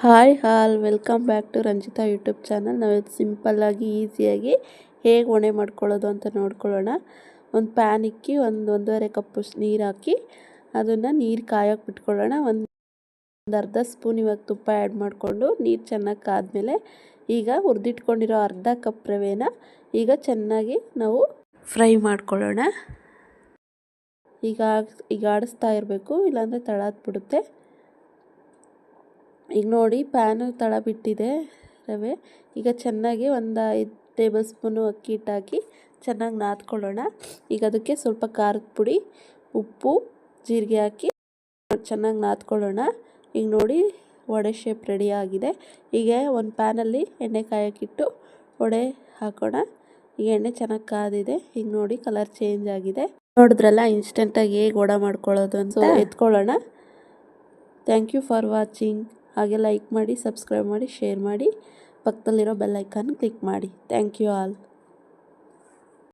Hi all welcome back to Ranjitha YouTube channel. ನಾವು ಸಿಂಪಲ್ಲಾಗಿ ಈಸಿಯಾಗಿ ಹೇಗೆ ಒಣೆ ಮಾಡ್ಕೊಳ್ಳೋದು ಅಂತ ನೋಡ್ಕೊಳ್ಳೋಣ. ಒಂದು ಪ್ಯಾನ್ ಇಕ್ಕಿ ಒಂದೂವರೆ ಕಪ್ಪು ನೀರು ಹಾಕಿ ಅದನ್ನು ನೀರು ಕಾಯೋಕೆ ಬಿಟ್ಕೊಳ್ಳೋಣ. ಒಂದು ಅರ್ಧ ಸ್ಪೂನ್ ಇವಾಗ ತುಪ್ಪ ಆ್ಯಡ್ ಮಾಡಿಕೊಂಡು ನೀರು ಚೆನ್ನಾಗಿ ಕಾದ್ಮೇಲೆ ಈಗ ಹುರಿದಿಟ್ಕೊಂಡಿರೋ ಅರ್ಧ ಕಪ್ ರವೆನ ಈಗ ಚೆನ್ನಾಗಿ ನಾವು ಫ್ರೈ ಮಾಡ್ಕೊಳ್ಳೋಣ. ಈಗ ಆಡಿಸ್ತಾ ಇರಬೇಕು, ಇಲ್ಲಾಂದರೆ ತಳ ಹತ್ಬಿಡುತ್ತೆ. ಈಗ ನೋಡಿ ಪ್ಯಾನು ತಳ ಬಿಟ್ಟಿದೆ ರವೆ. ಈಗ ಚೆನ್ನಾಗಿ ಒಂದು 5 ಟೇಬಲ್ ಸ್ಪೂನು ಅಕ್ಕಿ ಹಿಟ್ಟು ಹಾಕಿ ಚೆನ್ನಾಗಿ ನಾದ್ಕೊಳ್ಳೋಣ. ಈಗ ಅದಕ್ಕೆ ಸ್ವಲ್ಪ ಖಾರದ ಪುಡಿ, ಉಪ್ಪು, ಜೀರಿಗೆ ಹಾಕಿ ಚೆನ್ನಾಗಿ ನಾದ್ಕೊಳ್ಳೋಣ. ಈಗ ನೋಡಿ ವಡೆ ಶೇಪ್ ರೆಡಿ ಆಗಿದೆ. ಈಗ ಒಂದು ಪ್ಯಾನಲ್ಲಿ ಎಣ್ಣೆ ಕಾಯೋಕ್ಕಿಟ್ಟು ವಡೆ ಹಾಕೋಣ. ಈಗ ಎಣ್ಣೆ ಚೆನ್ನಾಗಿ ಕಾದಿದೆ. ಈಗ ನೋಡಿ ಕಲರ್ ಚೇಂಜ್ ಆಗಿದೆ. ನೋಡಿದ್ರಲ್ಲ ಇನ್ಸ್ಟೆಂಟಾಗಿ ಹೇಗೆ ವಡೆ ಮಾಡ್ಕೊಳ್ಳೋದು ಅಂತ. ಎತ್ಕೊಳ್ಳೋಣ. Thank you for watching. ಹಾಗೆ ಲೈಕ್ ಮಾಡಿ, ಸಬ್ಸ್ಕ್ರೈಬ್ ಮಾಡಿ, ಶೇರ್ ಮಾಡಿ, ಪಕ್ಕದಲ್ಲಿರೋ ಬೆಲ್ ಐಕಾನ್ ಕ್ಲಿಕ್ ಮಾಡಿ. Thank you all.